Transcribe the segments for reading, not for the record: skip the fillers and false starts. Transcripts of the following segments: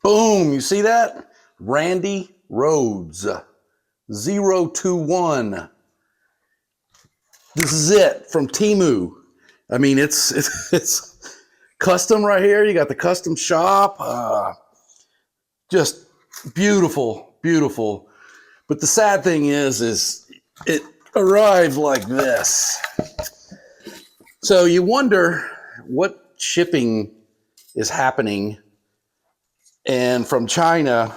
Boom, you see that? Randy Rhoads, 021. This is it from Temu. I mean, it's custom right here. You got the custom shop. Just beautiful, beautiful. But the sad thing is it arrived like this. So you wonder what shipping is happening, and from China.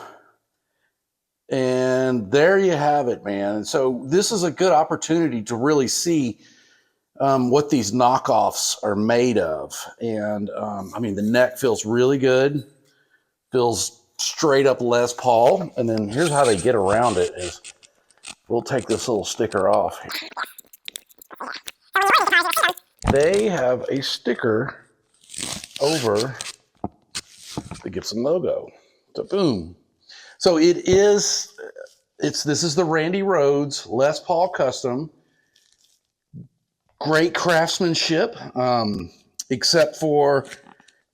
And there you have it, man. And so this is a good opportunity to really see what these knockoffs are made of. And I mean, the neck feels really good, feels straight up Les Paul. And then here's how they get around it is we'll take this little sticker off. They have a sticker over the Gibson logo. So boom. So this is the Randy Rhoads Les Paul Custom. Great craftsmanship, except for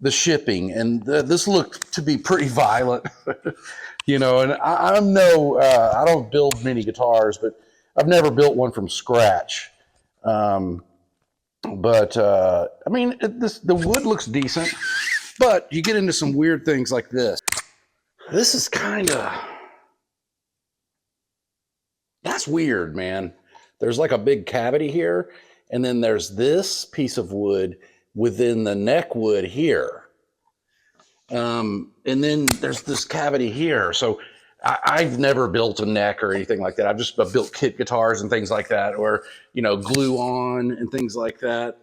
the shipping. And this looked to be pretty violent, you know, and I don't build many guitars, but I've never built one from scratch. I mean, the wood looks decent, but you get into some weird things like this. This is that's weird, man. There's like a big cavity here, and then there's this piece of wood within the neck wood here. And then there's this cavity here. So I've never built a neck or anything like that. I've built kit guitars and things like that, or, you know, glue on and things like that.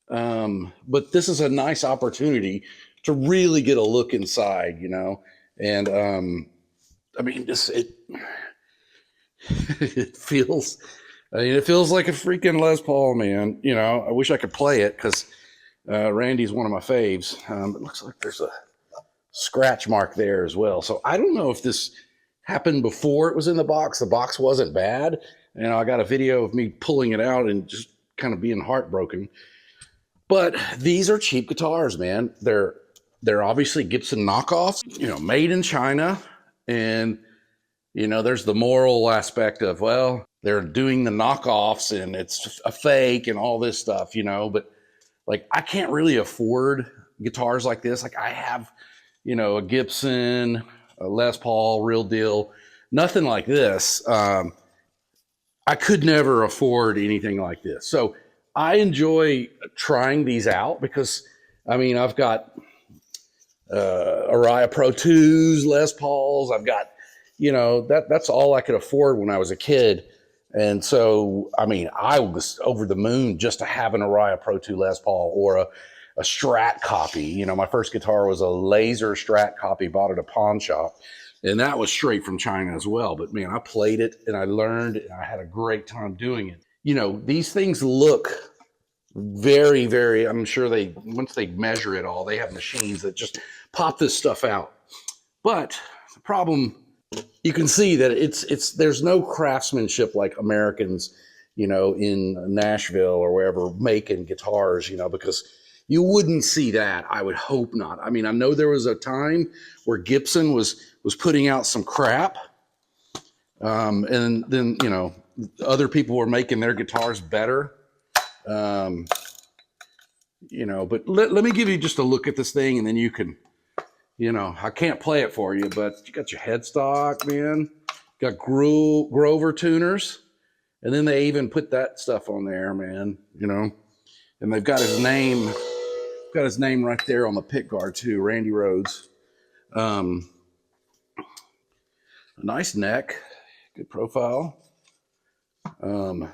But this is a nice opportunity to really get a look inside, you know, and I mean, it feels, it feels like a freaking Les Paul, man. You know, I wish I could play it because Randy's one of my faves. It looks like there's a scratch mark there as well. So I don't know if this happened before it was in the box. The box wasn't bad. And I got a video of me pulling it out and just kind of being heartbroken. But these are cheap guitars, man. They're obviously Gibson knockoffs, you know, made in China. And, you know, there's the moral aspect of, well, they're doing the knockoffs and it's a fake and all this stuff, you know. But like, I can't really afford guitars like this. Like, I have, you know, a Gibson, a Les Paul, real deal, nothing like this. I could never afford anything like this. So I enjoy trying these out because, I mean, I've got Araya Pro 2s, Les Pauls. I've got, you know, that's all I could afford when I was a kid. And so, I mean, I was over the moon just to have an Araya Pro 2 Les Paul or a Strat copy. You know, my first guitar was a laser Strat copy, bought at a pawn shop. And that was straight from China as well. But man, I played it and I learned and I had a great time doing it. You know, these things look very, very, I'm sure once they measure it all, they have machines that just pop this stuff out. But the problem, you can see that there's no craftsmanship like Americans, you know, in Nashville or wherever making guitars, you know, because you wouldn't see that. I would hope not. I mean, I know there was a time where Gibson was putting out some crap. And then, you know, other people were making their guitars better. You know, but let me give you just a look at this thing and then you can, you know, I can't play it for you, but you got your headstock, man. Got Grover tuners. And then they even put that stuff on there, man, you know. And they've got his name right there on the pick guard too, Randy Rhoads. A nice neck, good profile. You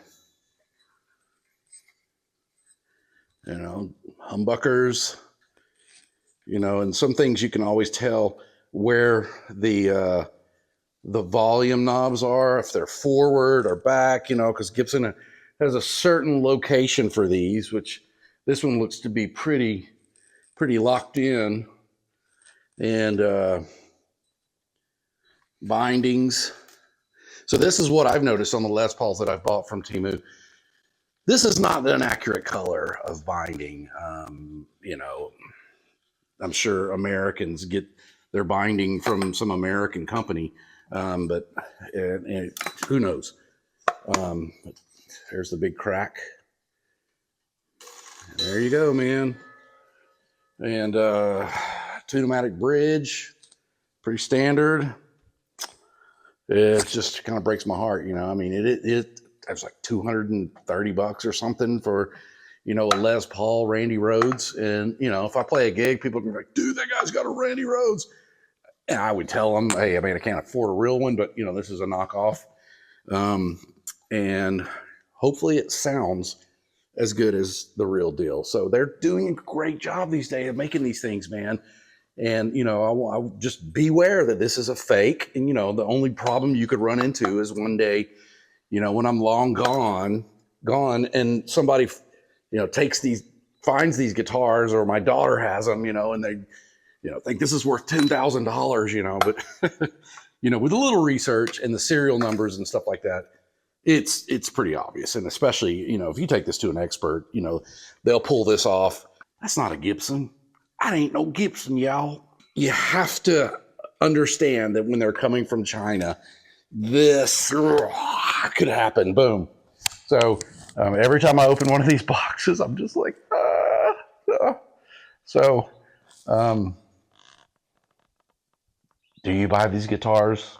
know, humbuckers, you know, and some things you can always tell where the volume knobs are, if they're forward or back, you know, because Gibson has a certain location for these, which this one looks to be pretty locked in. And bindings. So this is what I've noticed on the Les Pauls that I've bought from Temu. This is not an accurate color of binding. You know, I'm sure Americans get they're binding from some American company, but who knows? There's the big crack. There you go, man. And two-pneumatic bridge, pretty standard. It just kind of breaks my heart, you know. I mean, it was like $230 or something for, you know, a Les Paul Randy Rhoads. And, you know, if I play a gig, people can be like, dude, that guy's got a Randy Rhoads. And I would tell them, hey, I mean, I can't afford a real one, but, you know, this is a knockoff. And hopefully it sounds as good as the real deal. So they're doing a great job these days of making these things, man. And, you know, I just beware that this is a fake. And, you know, the only problem you could run into is one day, you know, when I'm long gone, and somebody, you know, finds these guitars, or my daughter has them, you know, and they, you know, think this is worth $10,000, you know, but, you know, with a little research and the serial numbers and stuff like that, it's pretty obvious. And especially, you know, if you take this to an expert, you know, they'll pull this off. That's not a Gibson. That ain't no Gibson, y'all. You have to understand that when they're coming from China, this could happen. Boom. So every time I open one of these boxes, I'm just like, So, do you buy these guitars?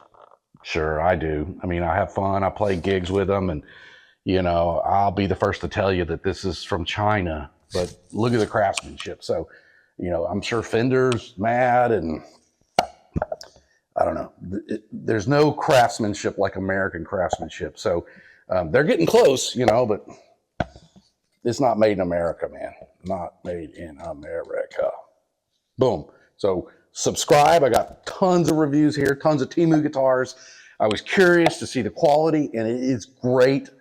Sure, I do. I mean, I have fun. I play gigs with them, and, you know, I'll be the first to tell you that this is from China, but look at the craftsmanship. So, you know, I'm sure Fender's mad, and I don't know. There's no craftsmanship like American craftsmanship. So they're getting close, you know, but it's not made in America, man. Not made in America. Boom. So subscribe. I got tons of reviews here, tons of Temu guitars. I was curious to see the quality, and it is great,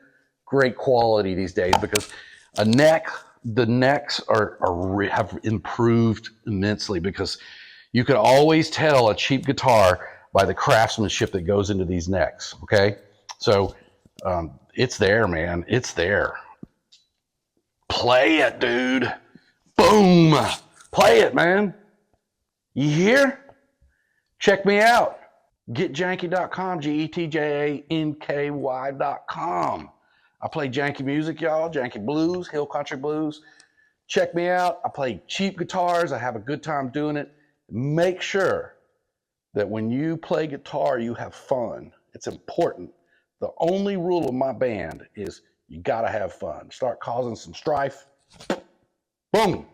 great quality these days, because the necks have improved immensely, because you can always tell a cheap guitar by the craftsmanship that goes into these necks. Okay. So it's there, man. It's there. Play it, dude. Boom. Play it, man. You hear? Check me out. GetJanky.com, GetJanky.com. I play janky music, y'all. Janky blues, hill country blues. Check me out. I play cheap guitars. I have a good time doing it. Make sure that when you play guitar, you have fun. It's important. The only rule of my band is you got to have fun. Start causing some strife. Boom.